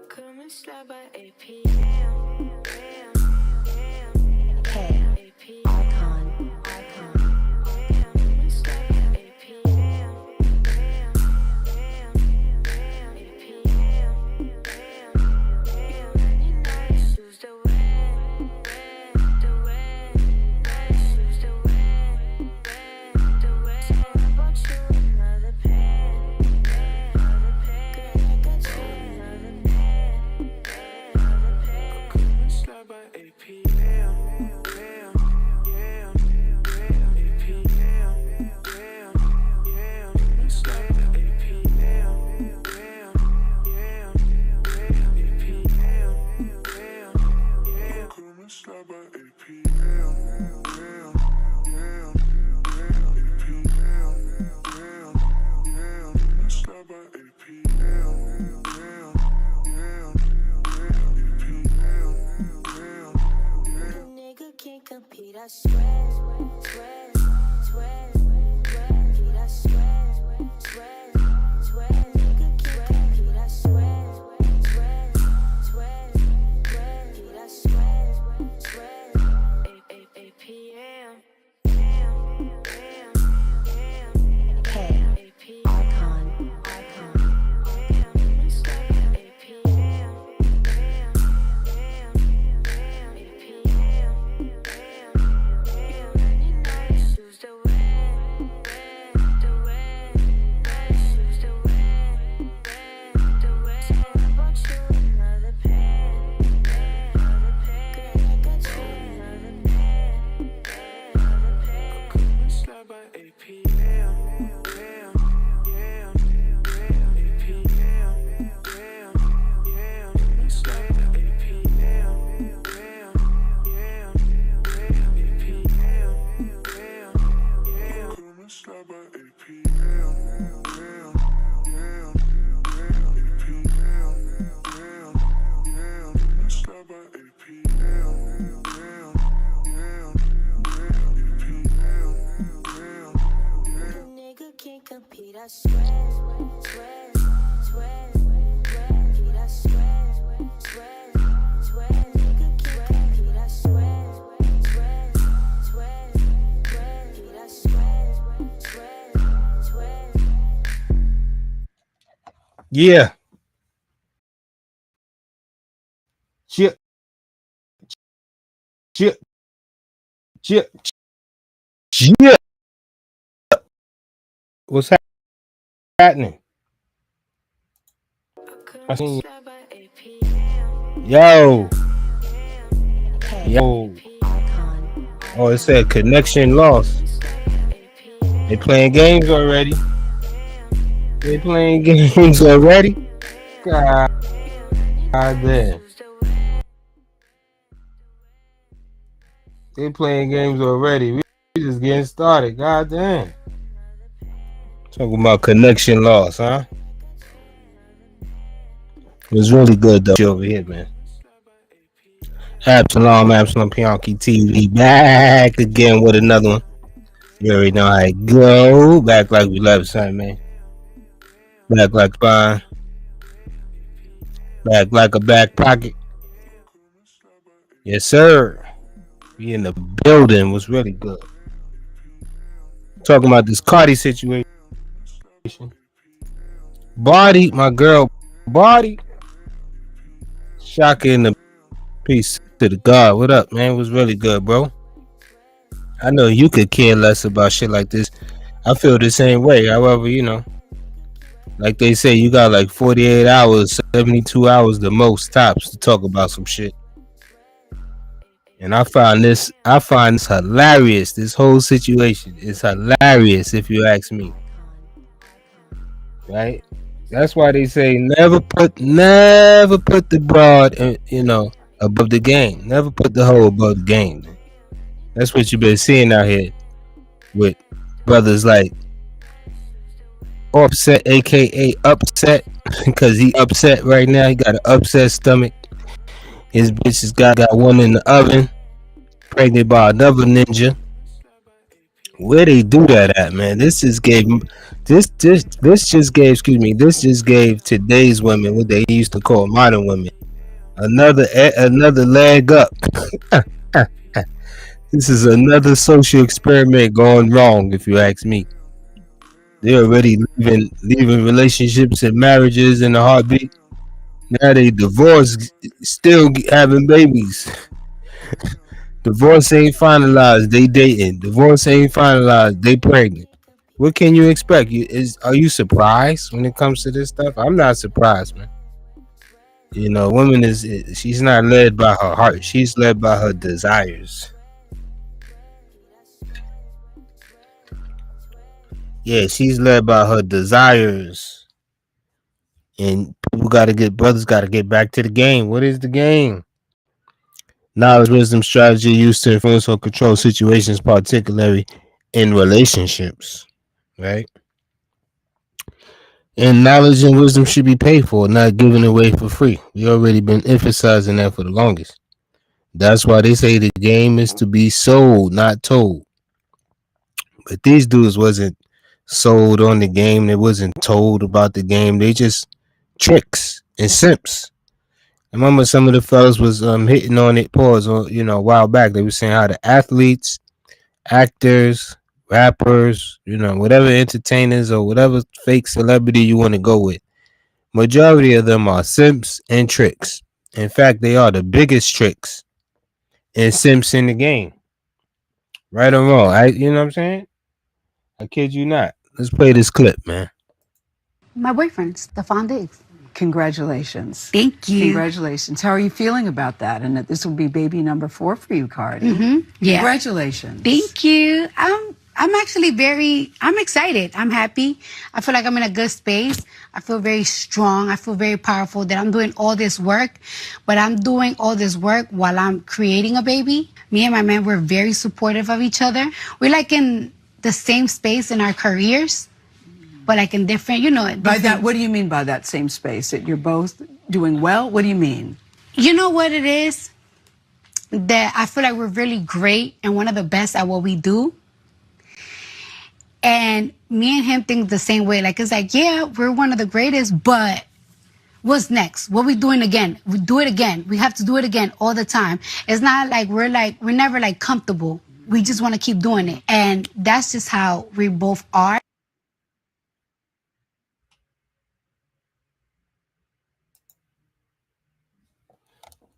Coming slide by 8 p.m. Compete, I swear, swear, swear, compete, I swear, swear, swear, compete, I swear, swear, swear, compete, I swear, swear, 8 p.m. Compete, I swear, swear, swear, compete, I swear, swear, swear, compete, I swear, swear, swear, compete, I swear, swear, swear. Yeah. Chip. Chip. Chip. Chip. What's happening? I seen you. Yo. Oh, it said connection lost. They playing games already. God damn. They playing games already. We just getting started. God damn. Talking about connection loss, huh? It was really good though over here, man. Absalom Pianki TV back again with another one. You already know how it go. Back like we left, son, man. Back like fine. Back like a back pocket. Yes, sir. We in the building was really good. Talking about this Cardi situation. Body, my girl, Body. Shocking the peace to the God. What up, man? It was really good, bro. I know you could care less about shit like this. I feel the same way. However, you know, like they say, you got like 48 hours, 72 hours the most tops to talk about some shit. And I find this hilarious. This whole situation is hilarious, if you ask me. Right? That's why they say never put the broad, above the game. Never put the hoe above the game. That's what you've been seeing out here with brothers like Offset, aka Upset, because he upset right now. He got an upset stomach. His bitch has got one in the oven, pregnant by another ninja. Where they do that at, man? This just gave today's women what they used to call modern women another leg up. This is another social experiment gone wrong, if you ask me. They're already leaving relationships and marriages in a heartbeat. Now they divorced, still having babies. Divorce ain't finalized. They dating. Divorce ain't finalized. They pregnant. What can you expect? Are you surprised when it comes to this stuff? I'm not surprised, man. You know, woman she's not led by her heart. She's led by her desires. Yeah, she's led by her desires. And brothers got to get back to the game. What is the game? Knowledge, wisdom, strategy used to influence or control situations, particularly in relationships, right? And knowledge and wisdom should be paid for, not given away for free. We already been emphasizing that for the longest. That's why they say the game is to be sold, not told. But these dudes wasn't sold on the game. They wasn't told about the game. They just tricks and simps. I remember some of the fellas was hitting on it, pause, a while back. They were saying how the athletes, actors, rappers, whatever entertainers or whatever fake celebrity you want to go with, majority of them are simps and tricks. In fact, they are the biggest tricks and simps in the game. Right or wrong, you know what I'm saying? I kid you not. Let's play this clip, man. My boyfriend, Stefan Diggs. Congratulations. Thank you. Congratulations. How are you feeling about that? And that this will be baby number 4 for you, Cardi. Yeah. Congratulations. Thank you. I'm actually I'm excited. I'm happy. I feel like I'm in a good space. I feel very strong. I feel very powerful that I'm doing all this work, but I'm doing all this work while I'm creating a baby. Me and my man, we're very supportive of each other. We're like in the same space in our careers, but like in different, By that, what do you mean by that same space? That you're both doing well? What do you mean? You know what it is? That I feel like we're really great and one of the best at what we do. And me and him think the same way. Like, it's like, yeah, we're one of the greatest, but what's next? What we doing again? We do it again. We have to do it again all the time. It's not like we're never like comfortable. We just want to keep doing it. And that's just how we both are.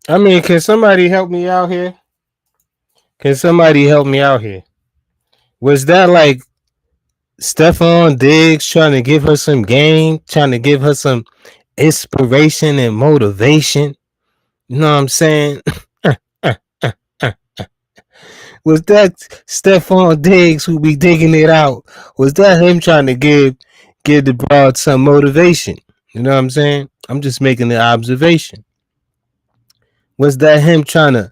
I mean, can somebody help me out here? Was that like Stefan Diggs trying to give her some game, trying to give her some inspiration and motivation? You know what I'm saying? Was that Stefan Diggs who be digging it out? Was that him trying to give the broad some motivation? You know what I'm saying? I'm just making the observation. Was that him trying to,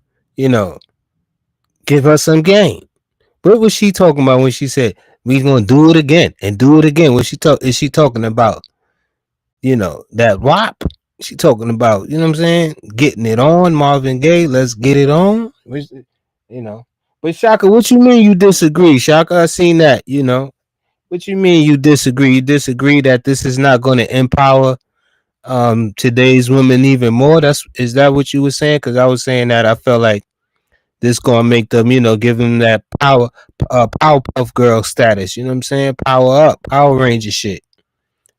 give her some game? What was she talking about when she said we gonna do it again and do it again? Is she talking about, that WAP? She talking about, you know what I'm saying? Getting it on, Marvin Gaye, let's get it on. But Shaka, what you mean you disagree? Shaka, I seen that, What you mean you disagree? You disagree that this is not gonna empower today's women even more? Is that what you were saying? Because I was saying that I felt like this gonna make them, give them that Powerpuff Girl status. You know what I'm saying? Power up, Power Ranger shit.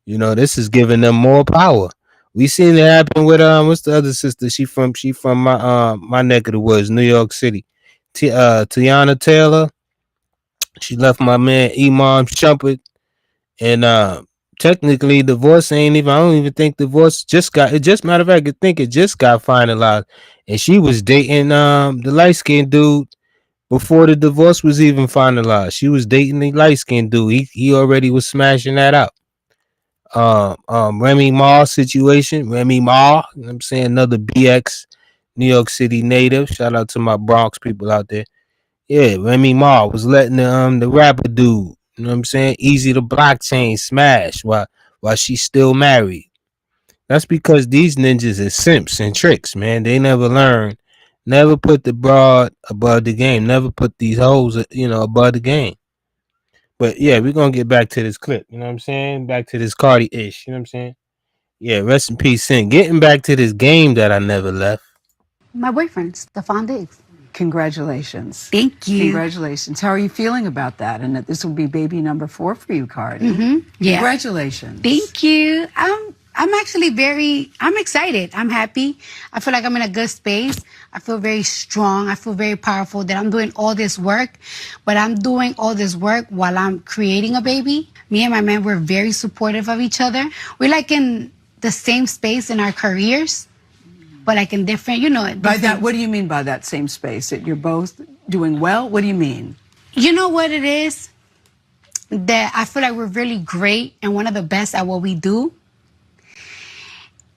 This is giving them more power. We seen it happen with what's the other sister? She from my neck of the woods, New York City. Tiana Taylor. She left my man Imam Shumpert, and technically divorce ain't even. I don't even think divorce matter of fact, I think it just got finalized, and she was dating the light skinned dude before the divorce was even finalized. She was dating the light skinned dude. He already was smashing that out. Remy Ma situation. Remy Ma, you know what I'm saying, another BX New York City native. Shout out to my Bronx people out there. Yeah, Remy Ma was letting the rapper dude, you know what I'm saying, Easy the Blockchain smash while she's still married. That's because these ninjas is simps and tricks, man. They never learn. Never put the broad above the game. Never put these hoes, above the game. But yeah, we're gonna get back to this clip. You know what I'm saying? Back to this Cardi ish. You know what I'm saying? Yeah, rest in peace, Sin. Getting back to this game that I never left. My boyfriend, Stefan Diggs. Congratulations. Thank you. Congratulations. How are you feeling about that? And that this will be baby number 4 for you, Cardi. Yeah. Congratulations. Thank you. I'm actually I'm excited. I'm happy. I feel like I'm in a good space. I feel very strong. I feel very powerful that I'm doing all this work, but I'm doing all this work while I'm creating a baby. Me and my man, we're very supportive of each other. We're like in the same space in our careers, but like in different, By that, what do you mean by that same space? That you're both doing well? What do you mean? You know what it is? That I feel like we're really great and one of the best at what we do.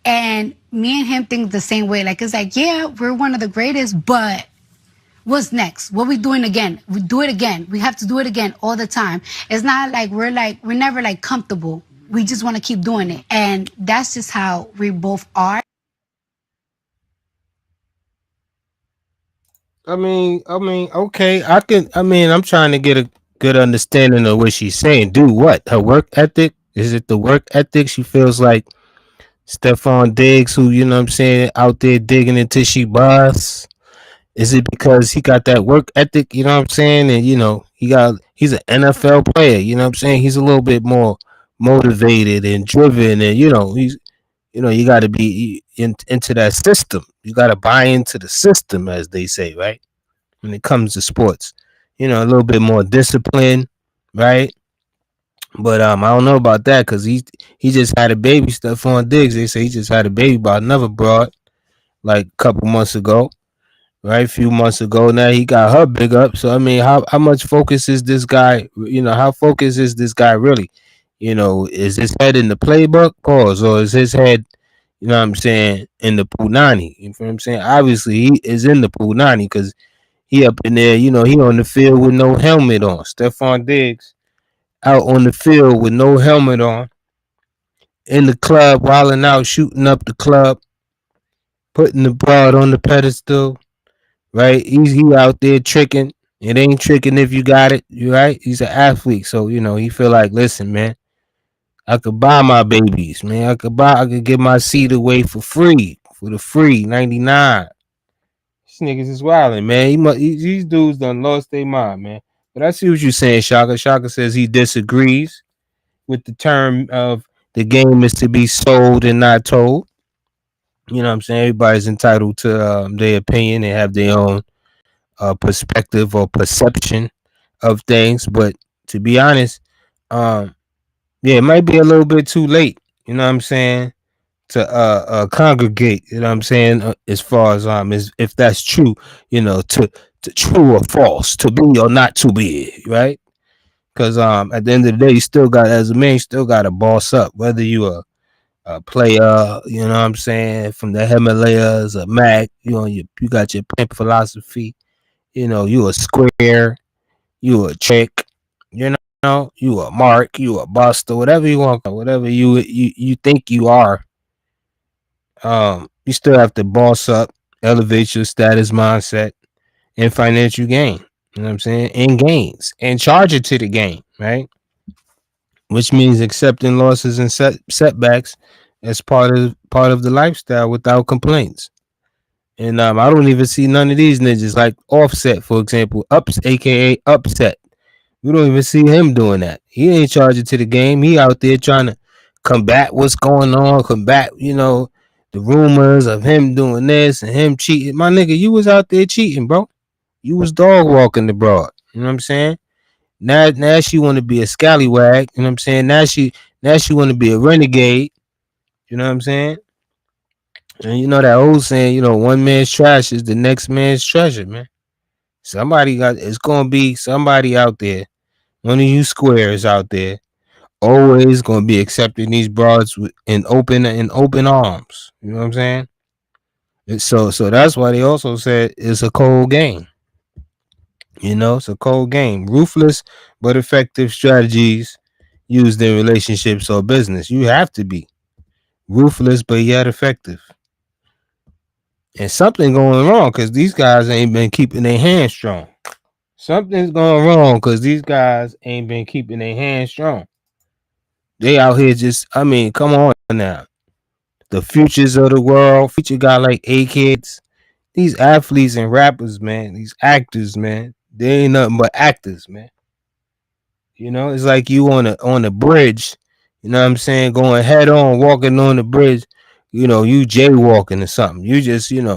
And me and him think the same way. Like, it's like, yeah, we're one of the greatest, but what's next? What we doing again? We do it again. We have to do it again all the time. It's not like we're never like comfortable. We just want to keep doing it. And that's just how we both are. Okay. I'm trying to get a good understanding of what she's saying. Do what? Her work ethic? Is it the work ethic? She feels like Stephon Diggs, who, you know what I'm saying, out there digging until she busts. Is it because he got that work ethic, you know what I'm saying? And, he's an NFL player, you know what I'm saying? He's a little bit more motivated and driven, and, you got to be into that system. You got to buy into the system, as they say, right? When it comes to sports, a little bit more discipline, right? But I don't know about that because he just had a baby. Stephon Diggs, they say he just had a baby by another broad like a couple months ago, right? A few months ago. Now he got her big up. So I mean, how much focus is this guy? How focused is this guy really? Is his head in the playbook? Pause. Or is his head, you know what I'm saying, in the Punani? You know what I'm saying? Obviously, he is in the Punani because he up in there. He on the field with no helmet on. Stephon Diggs out on the field with no helmet on, in the club, wilding out, shooting up the club, putting the broad on the pedestal, right? He out there tricking. It ain't tricking if you got it, you right? He's an athlete, so he feel like, listen, man, I could buy my babies, man. I could get my seed away for the free 99. These niggas is wilding, man. These dudes done lost their mind, man. But I see what you're saying, Shaka. Shaka says he disagrees with the term of the game is to be sold and not told. You know what I'm saying? Everybody's entitled to their opinion and have their own perspective or perception of things. But to be honest, yeah, it might be a little bit too late. You know what I'm saying? To congregate. You know what I'm saying? As far as if that's true, to true or false, to be or not to be, right? Because at the end of the day, you still got, as a man, you still got to boss up, whether you a player, you know what I'm saying, from the Himalayas, a Mac, you got your pimp philosophy, you a square, you a chick, you a mark, you a buster, whatever you want, whatever you think you are. You still have to boss up, elevate your status, mindset, and financial gain. You know what I'm saying? And gains, and charge it to the game, right? Which means accepting losses and setbacks as part of the lifestyle without complaints. And I don't even see none of these ninjas like Offset, for example, aka Upset. We don't even see him doing that. He ain't charging to the game. He out there trying to combat what's going on, combat the rumors of him doing this and him cheating. My nigga, you was out there cheating, bro. You was dog walking the broad. You know what I'm saying? Now she want to be a scallywag. You know what I'm saying? Now she want to be a renegade. You know what I'm saying? And that old saying, one man's trash is the next man's treasure, man. It's gonna be somebody out there, one of you squares out there, always gonna be accepting these broads in open arms. You know what I'm saying? So that's why they also said it's a cold game. It's a cold game. Ruthless but effective strategies used in relationships or business. You have to be ruthless but yet effective. And something going wrong because these guys ain't been keeping their hands strong. Something's going wrong because these guys ain't been keeping their hands strong. They out here just, I mean, come on now. The futures of the world, future got like 8 kids. These athletes and rappers, man, these actors, man, they ain't nothing but actors, man. You know, it's like you on the bridge, you know what I'm saying, going head on, walking on the bridge, you jaywalking or something. You just, you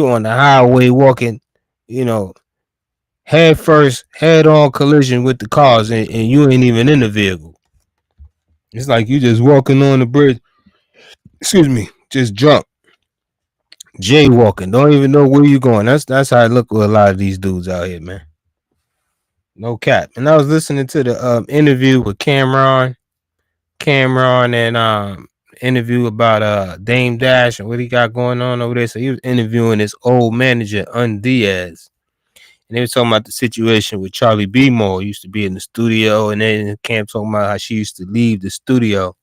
on the highway walking, you know, head first, head on collision with the cars, and you ain't even in the vehicle. It's like you just walking on the bridge, excuse me, just drunk, jaywalking, don't even know where you going. That's how I look with a lot of these dudes out here, man. No cap. And I was listening to the interview with Cameron and interview about Dame Dash and what he got going on over there. So he was interviewing his old manager, Diaz. And they were talking about the situation with Charlie B. Moore. He used to be in the studio, and then Cam talking about how she used to leave the studio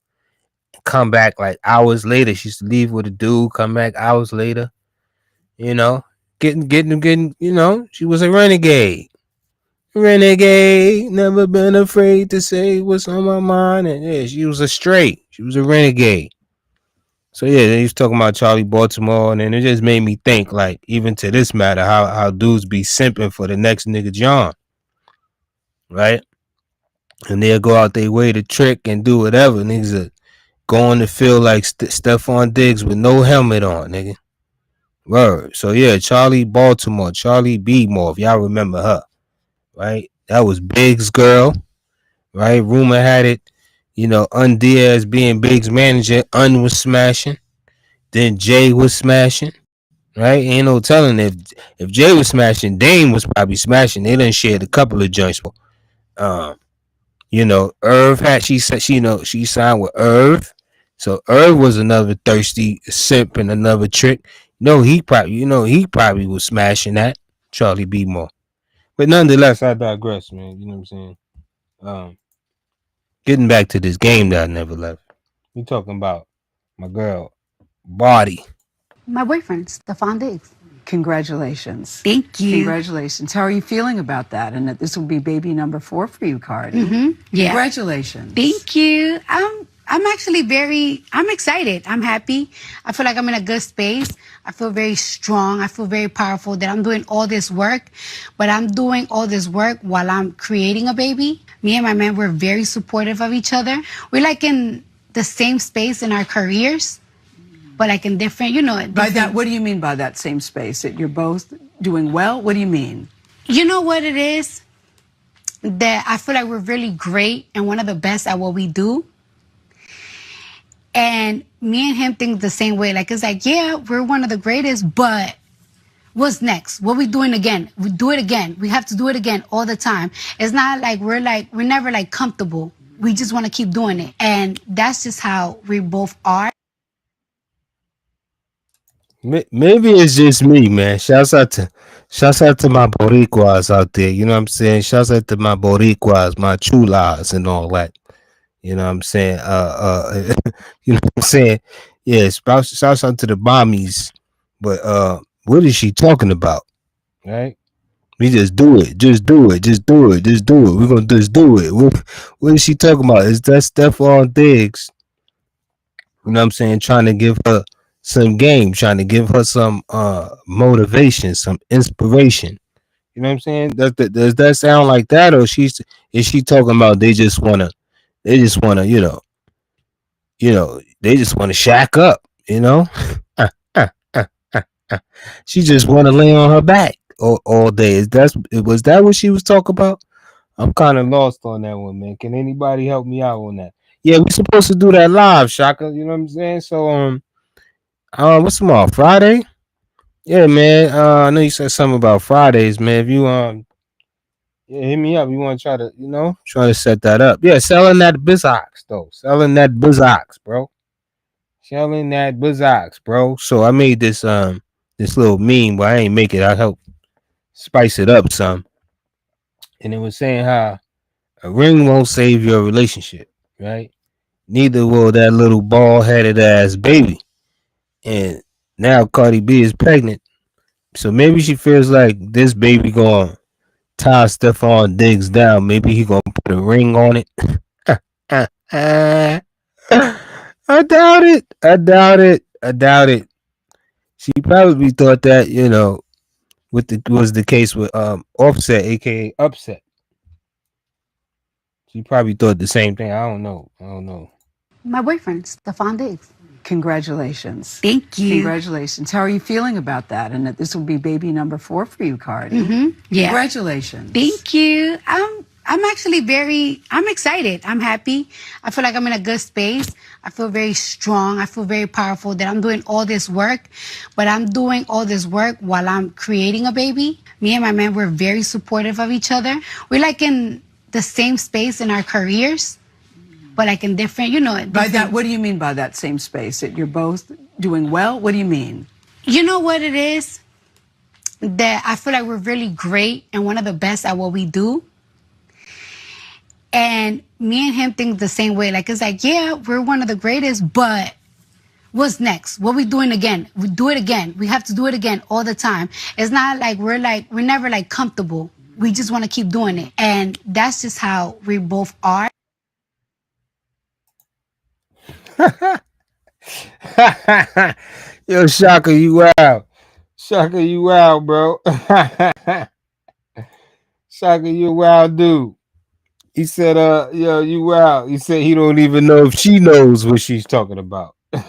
and come back like hours later. She used to leave with a dude, come back hours later, you know, getting, she was a renegade. Renegade, never been afraid to say what's on my mind. And yeah, she was a straight. She was a renegade. So yeah, they was talking about Charlie Baltimore, and then it just made me think, like, even to this matter, how dudes be simping for the next nigga John, right? And they'll go out their way to trick and do whatever. Niggas are going to feel like Stephon Diggs with no helmet on, nigga. Word. So yeah, Charlie Baltimore, Charlie B. Moore, if y'all remember her, right? That was Biggs' girl, right? Rumor had it, Diaz being Biggs' manager, was smashing. Then Jay was smashing, right? Ain't no telling if Jay was smashing, Dame was probably smashing. They done shared a couple of joints. Um, Irv had she said she signed with Irv, so Irv was another thirsty simp and another trick. No, he probably was smashing that Charlie B. Moore. But nonetheless, I digress, man. You know what I'm saying? Um, Getting back to this game that I never left. We talking about my girl, Body. My boyfriend, Stephon Diggs. Congratulations. Thank you. Congratulations. How are you feeling about that? And that this will be baby number 4 for you, Cardi. Yeah. Congratulations. Thank you. I'm actually I'm excited. I'm happy. I feel like I'm in a good space. I feel very strong. I feel very powerful that I'm doing all this work, but I'm doing all this work while I'm creating a baby. Me and my man, we're very supportive of each other. We're like in the same space in our careers, but like in different, By that, what do you mean by that same space? That you're both doing well? What do you mean? You know what it is? That I feel like we're really great and one of the best at what we do. And me and him think the same way. Like, it's like, yeah, we're one of the greatest, but what's next? What we doing again? We do it again. We have to do it again all the time. It's not like we're never like comfortable. We just want to keep doing it. And that's just how we both are. Maybe it's just me, man. Shouts out to my Boricuas out there. You know what I'm saying? Shouts out to my Boricuas, my chulas and all that. You know what I'm saying? You know what I'm saying? Yeah, shouts out to the bombies. But what is she talking about? Right? We just do it. Just do it. Just do it. Just do it. We're gonna just do it. What is she talking about? Is that Stephon Diggs? You know what I'm saying? Trying to give her some game, trying to give her some motivation, some inspiration. You know what I'm saying? Does that sound like that, or is she talking about they just wanna, they just wanna shack up, you know? She just wanna lay on her back all day. Was that what she was talking about? I'm kind of lost on that one, man. Can anybody help me out on that? Yeah, we supposed to do that live, Shaka. You know what I'm saying? So what's tomorrow? Friday? Yeah, man. I know you said something about Fridays, man. If you yeah, hit me up. You want to try to set that up. Yeah, selling that Bizox though. Selling that Bizox, bro. Selling that Bizox, bro. So I made this little meme, but I ain't make it. I helped spice it up some. And it was saying how a ring won't save your relationship, right? Neither will that little bald headed ass baby. And now Cardi B is pregnant. So maybe she feels like this baby gonna tie Stephon Diggs down. Maybe he gonna put a ring on it. I doubt it. I doubt it. I doubt it. She probably thought that, with the was the case with Offset, aka Upset. She probably thought the same thing. I don't know. I don't know. My boyfriend, Stephon Diggs. Congratulations. Thank you. Congratulations. How are you feeling about that? And that this will be baby number 4 for you, Cardi. Yeah. Congratulations. Thank you. I'm actually I'm excited. I'm happy. I feel like I'm in a good space. I feel very strong. I feel very powerful that I'm doing all this work, but I'm doing all this work while I'm creating a baby. Me and my man, we're very supportive of each other. We're like in the same space in our careers, but like in different, By that, what do you mean by that same space? That you're both doing well? What do you mean? You know what it is? That I feel like we're really great and one of the best at what we do. And me and him think the same way. Like, it's like, yeah, we're one of the greatest, but what's next? What we doing again? We do it again. We have to do it again all the time. It's not like we're never like comfortable. We just want to keep doing it. And that's just how we both are. Yo, Shaka, you wild. Shaka, you wild, bro. Shaka, you a wild dude. He said, yo, you wild. He said he don't even know if she knows what she's talking about. He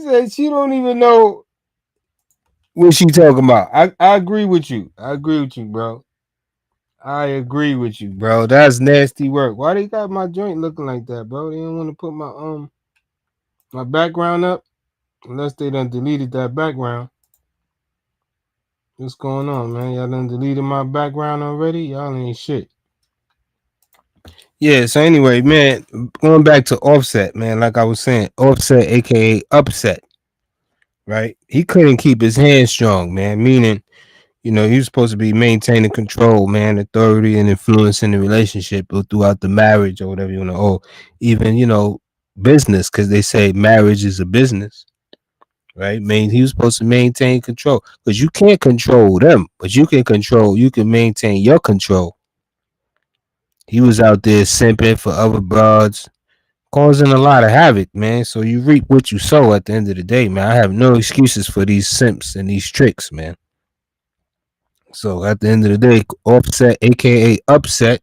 said she don't even know what she's talking about. I agree with you. I agree with you, bro. I agree with you, bro. That's nasty work. Why they got my joint looking like that, bro? They don't want to put my background up unless they done deleted that background. What's going on, man? Y'all done deleted my background already? Y'all ain't shit. Yeah, so anyway, man, going back to Offset, man, like I was saying, Offset, aka Upset, right? He couldn't keep his hands strong, man, meaning, he was supposed to be maintaining control, man, authority and influence in the relationship or throughout the marriage or whatever you want to, or even, business, because they say marriage is a business, right? He was supposed to maintain control because you can't control them, but you can maintain your control. He was out there simping for other broads, causing a lot of havoc, man. So you reap what you sow at the end of the day, man. I have no excuses for these simps and these tricks, man. So at the end of the day, Offset, aka Upset,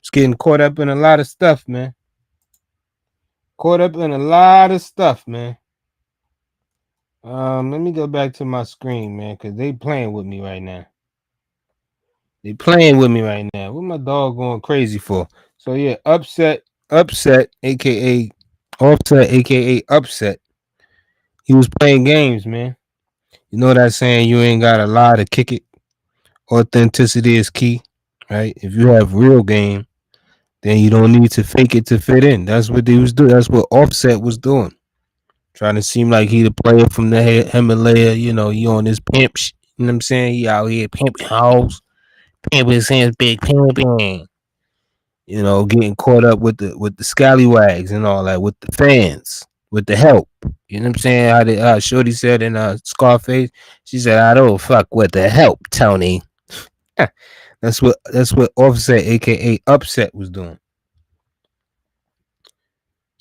is getting caught up in a lot of stuff, man. Let me go back to my screen, man, because they playing with me right now. What my dog going crazy for? So yeah, Upset, aka Offset, aka Upset. He was playing games, man. You know that saying, you ain't got a lie to kick it. Authenticity is key, right? If you have real game, then you don't need to fake it to fit in. That's what they was doing. That's what Offset was doing. Trying to seem like he the player from the Himalaya, he on his pimp, you know what I'm saying? He out here pimping hoes, pimping his hands big, pimping. Getting caught up with the scallywags and all that, with the fans, with the help. You know what I'm saying? How Shorty said in Scarface, she said, "I don't fuck with the help, Tony." That's what Offset, aka Upset, was doing.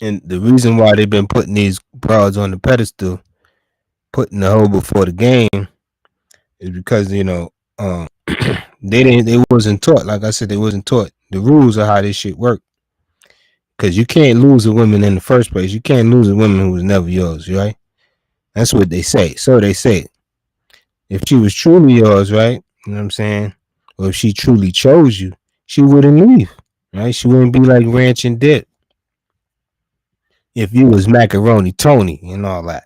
And the reason why they've been putting these broads on the pedestal, putting the hoe before the game, is because they wasn't taught. Like I said, they wasn't taught the rules of how this shit work. Because you can't lose a woman in the first place. You can't lose a woman who was never yours, right? That's what they say. So they say. If she was truly yours, right? You know what I'm saying? Or if she truly chose you, she wouldn't leave, right? She wouldn't be like Ranch and Dip. If you was Macaroni Tony and all that.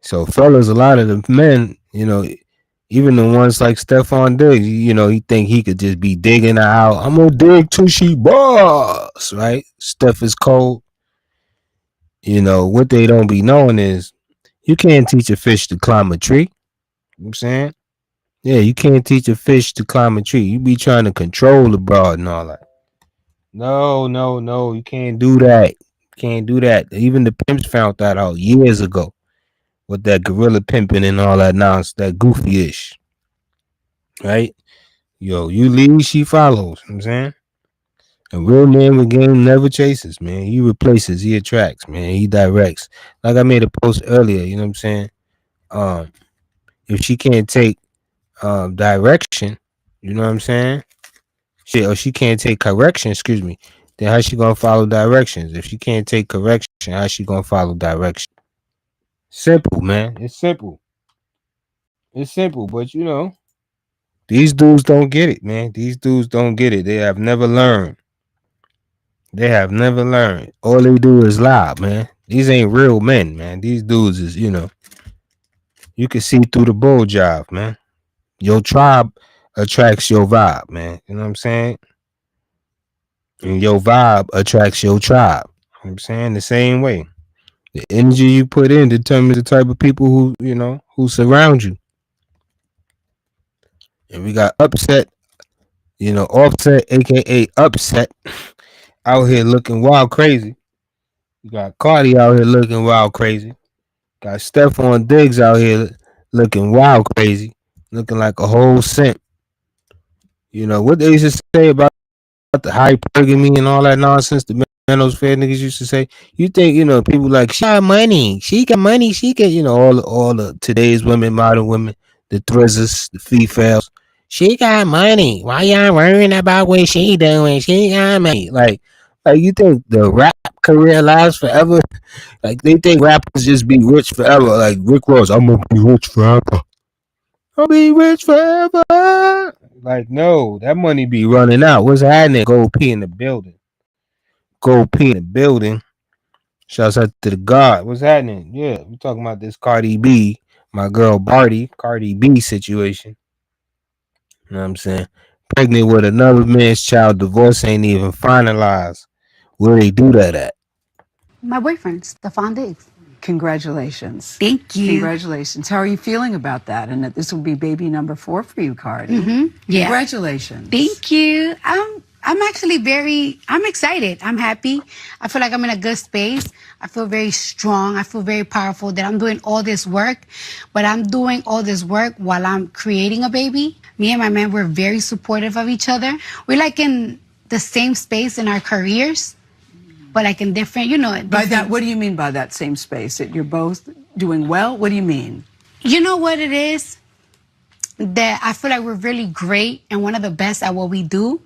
So fellas, a lot of the men, even the ones like Stephon Diggs, he think he could just be digging her out. I'm gonna dig till she boss, right? Steph is cold. What they don't be knowing is you can't teach a fish to climb a tree. You know what I'm saying? Yeah, you can't teach a fish to climb a tree. You be trying to control the broad and all that. No, you can't do that. Even the pimps found that out years ago. with that gorilla pimping and all that nonsense, that goofy ish, right? Yo, you lead, she follows. You know what I'm saying? A real man with game never chases, man. He replaces, he attracts, man. He directs. Like I made a post earlier, you know what I'm saying? Um, if she can't take direction, you know what I'm saying? She can't take correction, excuse me. Then how she gonna follow directions? If she can't take correction, how she gonna follow direction? Simple, man. It's simple. It's simple, but you know, these dudes don't get it, man. These dudes don't get it. They have never learned. They have never learned. All they do is lie, man. These ain't real men, man. These dudes is, you know, you can see through the bull job, man. Your tribe attracts your vibe, man. You know what I'm saying? And your vibe attracts your tribe. You know what I'm saying? The same way. The energy you put in determines the type of people who, you know, who surround you. And we got Upset, you know, Offset, aka Upset, out here looking wild crazy. You got Cardi out here looking wild crazy. Got Stephon Diggs out here looking wild crazy, looking like a whole cent. You know what they used to say about the hypergamy and all that nonsense. The Manos fair niggas used to say. You think you know people like she got money, she got you know all the today's women, modern women, the thrizzers, the females. She got money. Why y'all worrying about what she doing? She got money. Like you think the rap career lasts forever? Like they think rappers just be rich forever. Like Rick Ross, I'm gonna be rich forever. I'll be rich forever. Like no, that money be running out. What's happening? Gold P in the building. Gold P in the building. Shouts out to the God. What's happening? Yeah, we talking about this Cardi B, my girl Barty, Cardi B situation. You know what I'm saying? Pregnant with another man's child. Divorce ain't even finalized. Where they do that at? My boyfriend, Stephon Diggs. Congratulations. Thank you. Congratulations. How are you feeling about that? And that this will be baby number 4 for you, Cardi. Yeah. Congratulations. Thank you. I'm actually I'm excited. I'm happy. I feel like I'm in a good space. I feel very strong. I feel very powerful that I'm doing all this work, but I'm doing all this work while I'm creating a baby. Me and my man, we're very supportive of each other. We're like in the same space in our careers, but like in different, you know. By that, what do you mean by that same space? That you're both doing well? What do you mean? You know what it is? That I feel like we're really great and one of the best at what we do.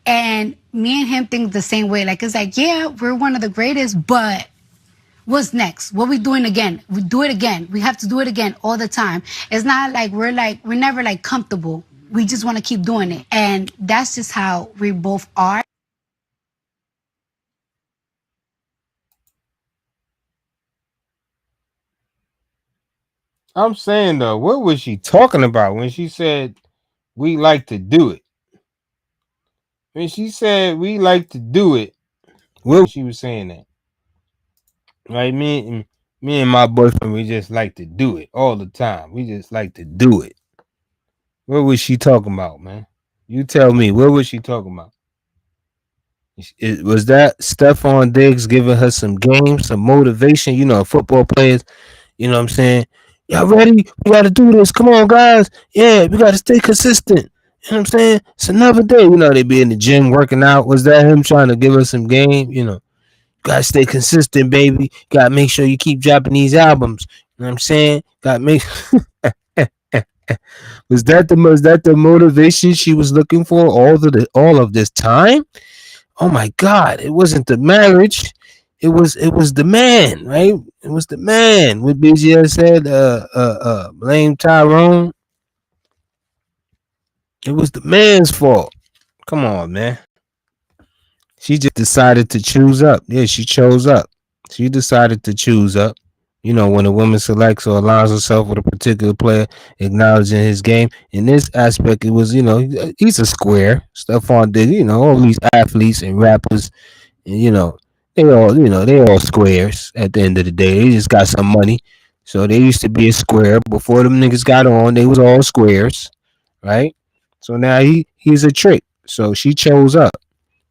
And me and him think the same way. Like, it's like, yeah, we're one of the greatest, but what's next? What we doing again? We do it again. We have to do it again all the time. It's not like we're never like comfortable. We just want to keep doing it. And that's just how we both are. I'm saying though, what was she talking about when she said we like to do it? When she said we like to do it, what she was saying that? Like me and my boyfriend, we just like to do it all the time. We just like to do it. What was she talking about, man? You tell me. What was she talking about? Was that Stephon Diggs giving her some game, some motivation? You know, football players. You know what I'm saying? Y'all ready? We got to do this. Come on, guys. Yeah, we got to stay consistent. You know what I'm saying? It's another day. You know, they be in the gym working out. Was that him trying to give us some game? You know, gotta stay consistent, baby. Gotta make sure you keep dropping these albums. You know what I'm saying? Gotta make. Was that the motivation she was looking for all of this time? Oh my God! It wasn't the marriage. It was the man, right? It was the man. What BGS said, blame Tyrone. It was the man's fault. Come on, man. She just decided to choose up. Yeah, she chose up. She decided to choose up. You know, when a woman selects or aligns herself with a particular player, acknowledging his game. In this aspect, it was, you know, he's a square. Stephon Diggs, you know, all these athletes and rappers, and, you know, they all squares at the end of the day. They just got some money. So they used to be a square. Before them niggas got on, they was all squares, right? So now he's a trick. So she chose up.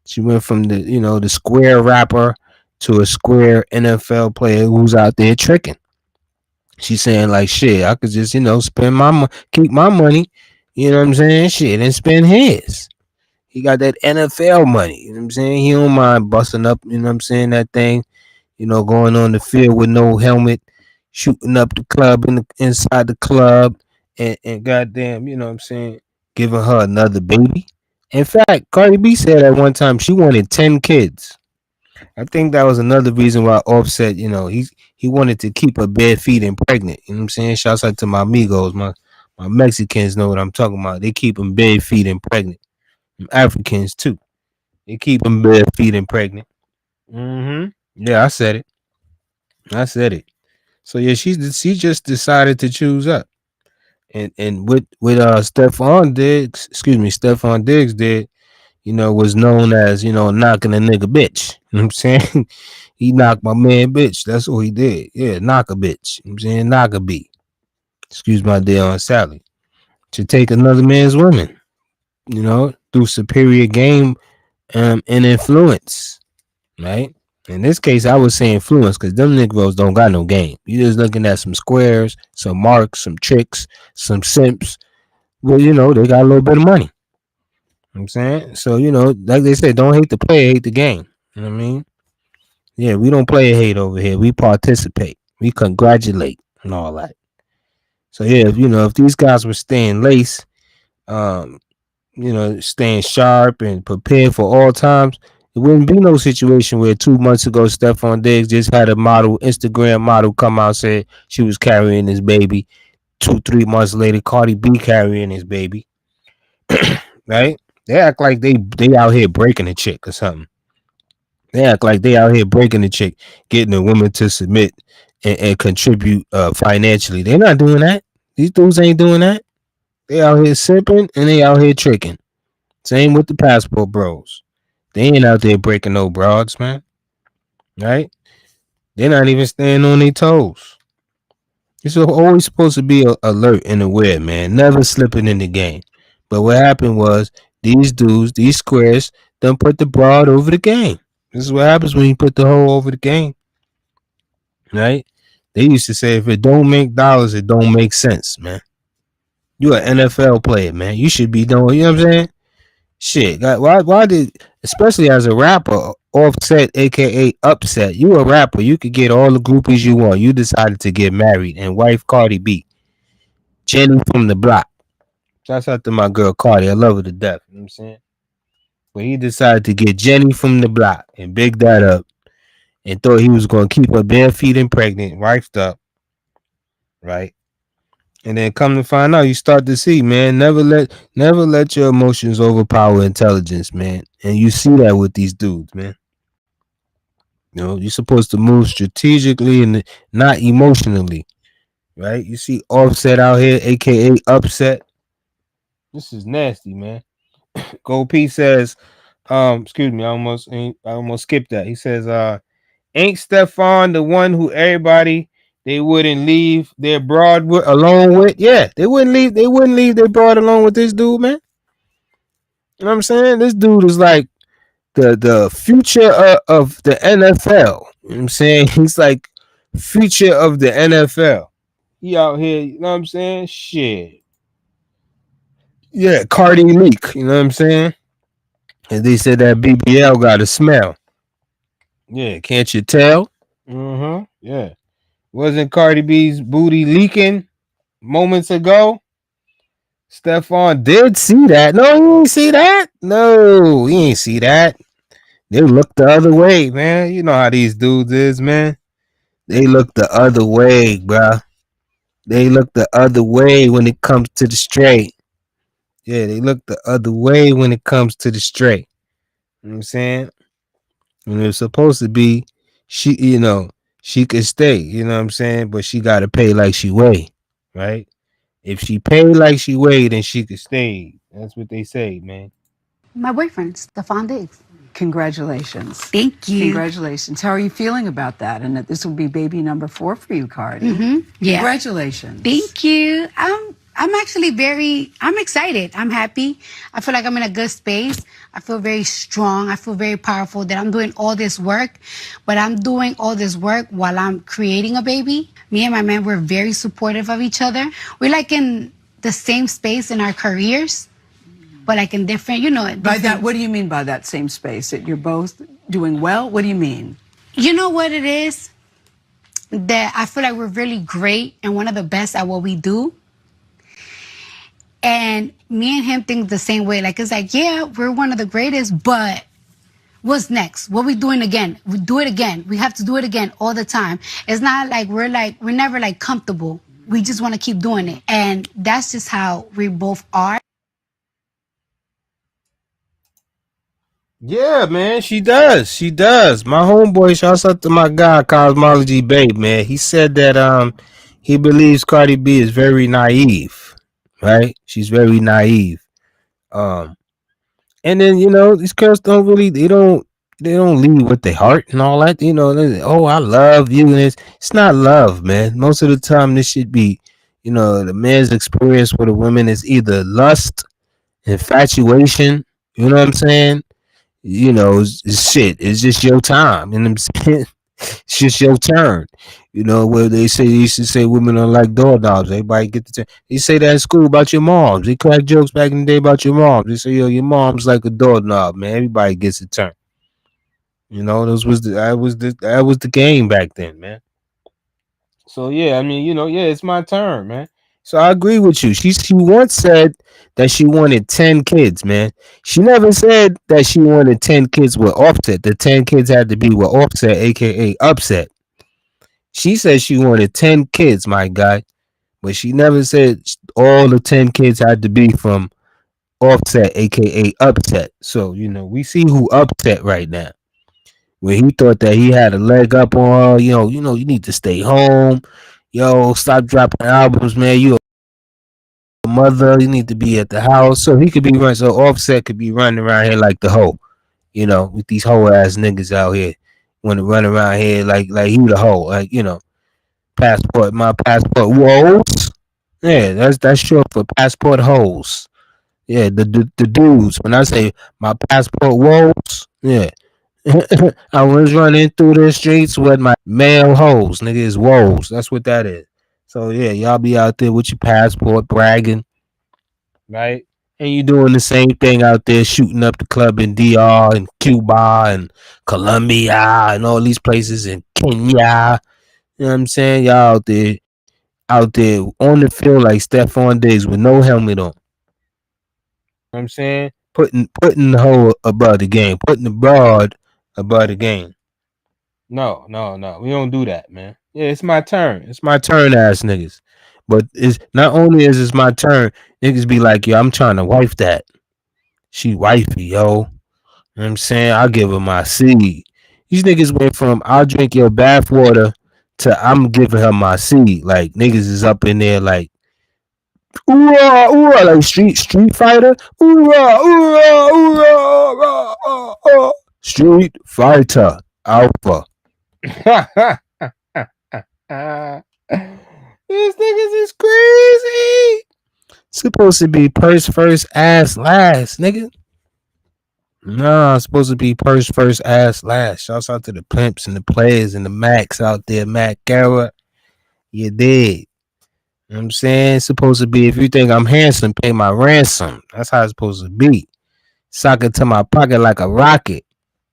She went from the square rapper to a square NFL player who's out there tricking. She's saying like, shit, I could just, spend keep my money, you know what I'm saying? Shit, and spend his. He got that NFL money, you know what I'm saying? He don't mind busting up, you know what I'm saying, that thing, going on the field with no helmet, shooting up the club inside the club, and goddamn, you know what I'm saying, giving her another baby. In fact, Cardi B said at one time she wanted 10 kids. I think that was another reason why Offset, he wanted to keep her bare feet and pregnant. You know what I'm saying? Shouts out to my amigos, my Mexicans know what I'm talking about. They keep them bare feet and pregnant. Africans too. They keep them bare feet and pregnant. Yeah, I said it. So yeah, she just decided to choose up, and with Stephon Diggs did, was known as knocking a nigga bitch. You know what I'm saying? He knocked my man bitch. That's what he did. Yeah, knock a bitch. You know what I'm saying? Knock a beat. Excuse my dear Aunt Sally. To take another man's woman, through superior game and influence, right? In this case, I would say influence because them Negroes don't got no game. You just looking at some squares, some marks, some tricks, some simps. Well, they got a little bit of money. You know what I'm saying? So, like they said, don't hate the player, hate the game. You know what I mean? Yeah, we don't play hate over here. We participate. We congratulate and all that. So yeah, if these guys were staying lace, staying sharp and prepared for all times, it wouldn't be no situation where 2 months ago Stephon Diggs just had a Instagram model come out and say she was carrying his baby. 2-3 months later, Cardi B carrying his baby. Right? They act like they out here breaking a chick or something. They act like they out here breaking the chick, getting a woman to submit and contribute financially. They're not doing that. These dudes ain't doing that. They out here simping and they out here tricking. Same with the passport bros. They ain't out there breaking no broads, man. Right? They're not even staying on their toes. You're always supposed to be alert and aware, man. Never slipping in the game. But what happened was these dudes, these squares, done put the broad over the game. This is what happens when you put the hoe over the game. Right? They used to say if it don't make dollars, it don't make sense, man. You an NFL player, man. You should be doing, you know what I'm saying? Shit. Why did, especially as a rapper, Offset, aka Upset, you a rapper, you could get all the groupies you want. You decided to get married and wife Cardi B. Jenny from the block. Shouts out to my girl Cardi. I love her to death. You know what I'm saying? But he decided to get Jenny from the block and big that up and thought he was going to keep her bare feet and pregnant, wifed up. Right? And then come to find out, you start to see, man, never let your emotions overpower intelligence, man. And you see that with these dudes, man. You're supposed to move strategically and not emotionally, right? You see Offset out here, aka Upset. This is nasty, man. Gold P says, excuse me, I almost skipped that. He says, ain't Stephon the one who everybody they wouldn't leave their broad alone with? Yeah, they wouldn't leave their broad alone with this dude, man. You know what I'm saying? This dude is like the future of the NFL. You know what I'm saying? He's like future of the NFL. He out here, you know what I'm saying? Shit. Yeah, Cardi leak, you know what I'm saying? And they said that BBL got a smell. Yeah, can't you tell? Yeah. Wasn't Cardi B's booty leaking moments ago? Stephon did see that. No, he ain't see that. No, he ain't see that. They look the other way, man. You know how these dudes is, man. They look the other way, bruh. They look the other way when it comes to the straight. Yeah, they look the other way when it comes to the straight. You know what I'm saying? When it's supposed to be, she could stay, you know what I'm saying? But she got to pay like she weigh, right? If she paid like she weighed, then she could stay. That's what they say, man. My boyfriend, Stephon Diggs. Congratulations. Thank you. Congratulations. How are you feeling about that? And that this will be baby number 4 for you, Cardi. Yeah. Congratulations. Thank you. I'm I'm actually I'm excited. I'm happy. I feel like I'm in a good space. I feel very strong. I feel very powerful that I'm doing all this work, but I'm doing all this work while I'm creating a baby. Me and my man, we're very supportive of each other. We're like in the same space in our careers, but like in different, By that, what do you mean by that same space? That you're both doing well? What do you mean? You know what it is? That I feel like we're really great and one of the best at what we do. And me and him think the same way. Like, it's like, yeah, we're one of the greatest, but what's next? What we doing again? We do it again. We have to do it again all the time. It's not we're never like comfortable. We just want to keep doing it. And that's just how we both are. Yeah, man, she does. She does. My homeboy, shouts out to my guy, Cosmology Babe, man. He said that he believes Cardi B is very naive. Right? She's very naive. Um and then, these girls they don't lead with their heart and all that. Oh, I love you, and it's not love, man. Most of the time this should be, the man's experience with a woman is either lust, infatuation, you know what I'm saying? Shit. It's just your time. You know what I'm saying? It's just your turn. Where they used to say women are like doorknobs. Everybody get the turn. They say that in school about your moms. They crack jokes back in the day about your moms. They say, yo, your mom's like a doorknob, man. Everybody gets a turn. That was the game back then, man. So yeah, I mean, yeah, it's my turn, man. So I agree with you. She once said that she wanted 10 kids, man. She never said that she wanted 10 kids with Offset. The 10 kids had to be with Offset, aka Upset. She said she wanted 10 kids, my guy, but she never said all the 10 kids had to be from Offset, aka Upset. So we see who Upset right now, where he thought that he had a leg up on her. You need to stay home. Yo, stop dropping albums, man. You a mother. You need to be at the house. So he could be running. So Offset could be running around here like the hoe. With these hoe ass niggas out here, want to run around here like he the hoe. Like passport, my passport woes. Yeah, that's short for passport hoes. Yeah, the dudes. When I say my passport woes, yeah. I was running through the streets with my male hoes. Nigga is woes. That's what that is. So yeah, y'all be out there with your passport bragging, right? And you doing the same thing out there shooting up the club in DR and Cuba and Colombia and all these places in Kenya. You know what I'm saying? Y'all out there on the field like Stephon Diggs with no helmet on. You know what I'm saying? Putting the hoe above the game, putting the broad above the game. No, no, no. We don't do that, man. Yeah, it's my turn. It's my turn, ass niggas. But it's not only is it's my turn, niggas be like, yo, I'm trying to wife that. She wifey, yo. You know what I'm saying? I'll give her my seed. These niggas went from I'll drink your bath water to I'm giving her my seed. Like niggas is up in there like ooh like street fighter. Ooh Street Fighter Alpha. These niggas is crazy. Supposed to be purse first, ass last, nigga. Nah, it's supposed to be purse first, ass last. Shouts out to the pimps and the players and the Macs out there, Mac Garrett. You did. You know what I'm saying? It's supposed to be if you think I'm handsome, pay my ransom. That's how it's supposed to be. Sock it to my pocket like a rocket.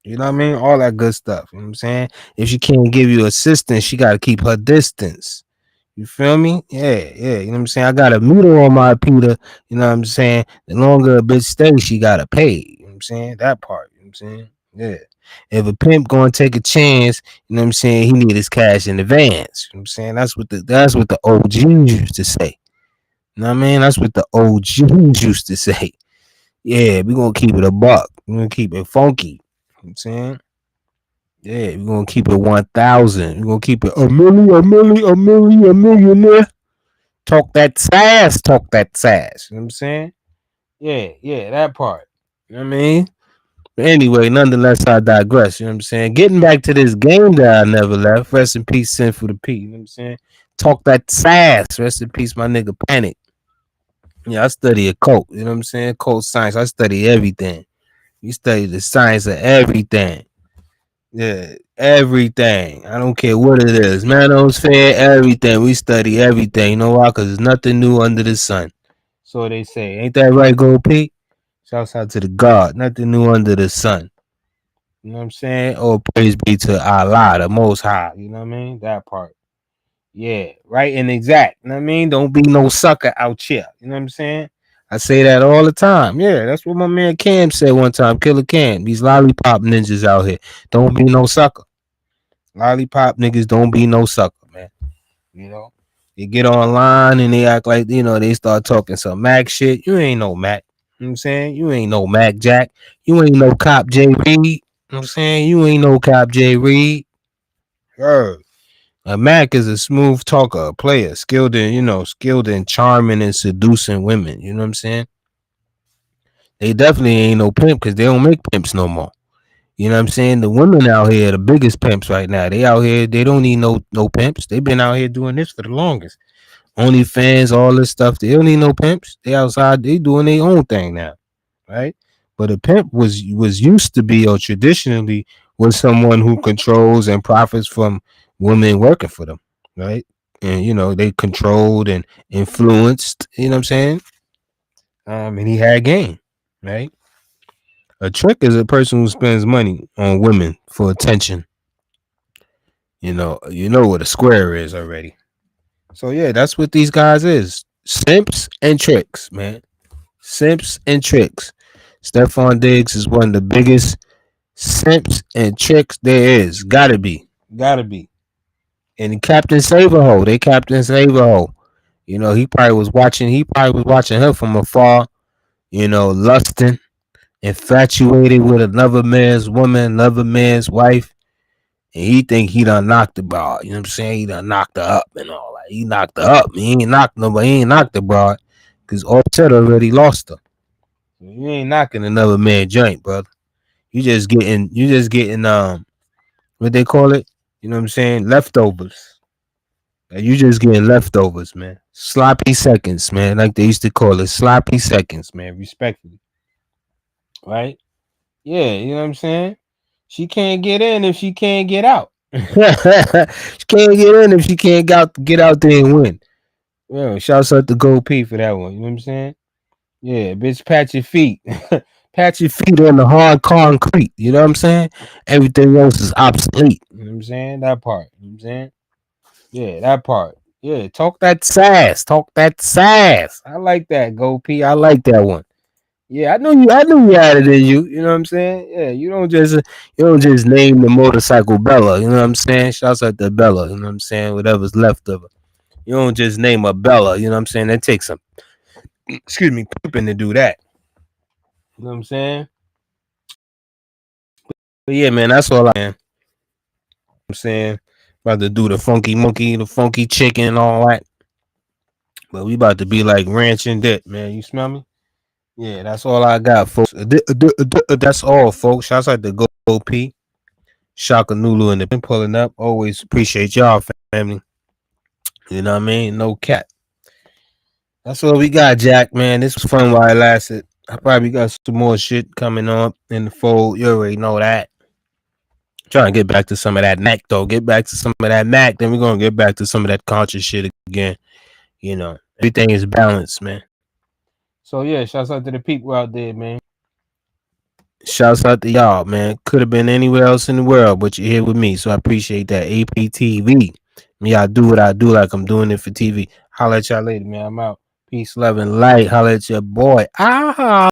You know what I mean? All that good stuff. You know what I'm saying? If she can't give you assistance, she got to keep her distance. You feel me? Yeah, yeah. You know what I'm saying? I got a meter on my Peter. You know what I'm saying? The longer a bitch stays, she got to pay. You know what I'm saying? That part. You know what I'm saying? Yeah. If a pimp going to take a chance, you know what I'm saying? He need his cash in advance. You know what I'm saying? That's what the OGs used to say. You know what I mean? That's what the OGs used to say. Yeah, we going to keep it a buck. We're going to keep it funky. You know what I'm saying? Yeah, we're gonna keep it 1,000. We're gonna keep it a millionaire. Talk that sass. You know what I'm saying? Yeah, yeah, that part. You know what I mean? But anyway, nonetheless, I digress. You know what I'm saying? Getting back to this game that I never left. Rest in peace, Sinful the P. You know what I'm saying? Talk that sass. Rest in peace, my nigga Panic. Yeah, I study occult. You know what I'm saying? Occult science. I study everything. You study the science of everything. Yeah, everything. I don't care what it is. Manosphere, everything. We study everything. You know why? Because there's nothing new under the sun. So they say. Ain't that right, Gold P? Shouts out to the God. Nothing new under the sun. You know what I'm saying? Oh, praise be to Allah, the Most High. You know what I mean? That part. Yeah, right and exact. You know what I mean? Don't be no sucker out here. You know what I'm saying? I say that all the time. Yeah, that's what my man Cam said one time. Killer Cam. These lollipop ninjas out here. Don't be no sucker. Lollipop niggas don't be no sucker, man. You know? They get online and they act like, they start talking some Mac shit. You ain't no Mac. You know what I'm saying? You ain't no Mac Jack. You ain't no Cop J. Reed. You know what I'm saying? You ain't no Cop J. Reed. Heard. A Mac is a smooth talker, a player, skilled in charming and seducing women. You know what I'm saying? They definitely ain't no pimp because they don't make pimps no more. You know what I'm saying? The women out here are the biggest pimps right now. They out here, they don't need no pimps. They've been out here doing this for the longest. OnlyFans, all this stuff. They don't need no pimps. They outside, they doing their own thing now. Right? But a pimp was used to be, or traditionally was, someone who controls and profits from women working for them. Right? And they controlled and influenced, you know what I'm saying? And he had game, right? A trick is a person who spends money on women for attention. You know what a square is already. So yeah, that's what these guys is. Simps and tricks, man. Simps and tricks. Stephon Diggs is one of the biggest simps and tricks there is. Gotta be. Gotta be. And Captain Saberho, they Captain Saberho. He probably was watching her from afar, lusting, infatuated with another man's woman, another man's wife. And he think he done knocked the broad. You know what I'm saying? He done knocked her up and all that. He knocked her up. He ain't knocked nobody. He ain't knocked the broad. Because Offset already lost her. You ain't knocking another man joint, brother. You just getting what they call it? You know what I'm saying? Leftovers. You just getting leftovers, man. Sloppy seconds, man. Like they used to call it. Sloppy seconds, man. Respectfully. Right? Yeah, you know what I'm saying? She can't get in if she can't get out. She can't get in if she can't get out there and win. Well, shouts out to Gold P for that one. You know what I'm saying? Yeah, bitch, pat your feet. Pat your feet on the hard concrete. You know what I'm saying? Everything else is obsolete. You know what I'm saying? That part. You know what I'm saying? Yeah, that part. Yeah, talk that sass. Talk that sass. I like that, Gold P. I like that one. Yeah, I knew you had it in you. You know what I'm saying? Yeah, you don't just name the motorcycle Bella. You know what I'm saying? Shouts out to Bella. You know what I'm saying? Whatever's left of her. You don't just name her Bella. You know what I'm saying? That takes some, pimping to do that. You know what I'm saying? But yeah, man, that's all I'm saying. About to do the funky monkey, the funky chicken, and all that. But we about to be like Ranch and Dip, man. You smell me? Yeah, that's all I got, folks. That's all, folks. Shouts out to Gold P, Shaka Nulu, and the been pulling up. Always appreciate y'all, family. You know what I mean? No cat. That's all we got, Jack, man. This was fun while it lasted. I probably got some more shit coming up in the fold. You already know that. Trying to get back to some of that Mac, though. Get back to some of that Mac. Then we're going to get back to some of that conscious shit again. Everything is balanced, man. So yeah, shouts out to the people out there, man. Shouts out to y'all, man. Could have been anywhere else in the world, but you're here with me, so I appreciate that. APTV. I do what I do like I'm doing it for TV. Holla at y'all later, man. I'm out. Peace, love, and light. Holla at your boy. Ah.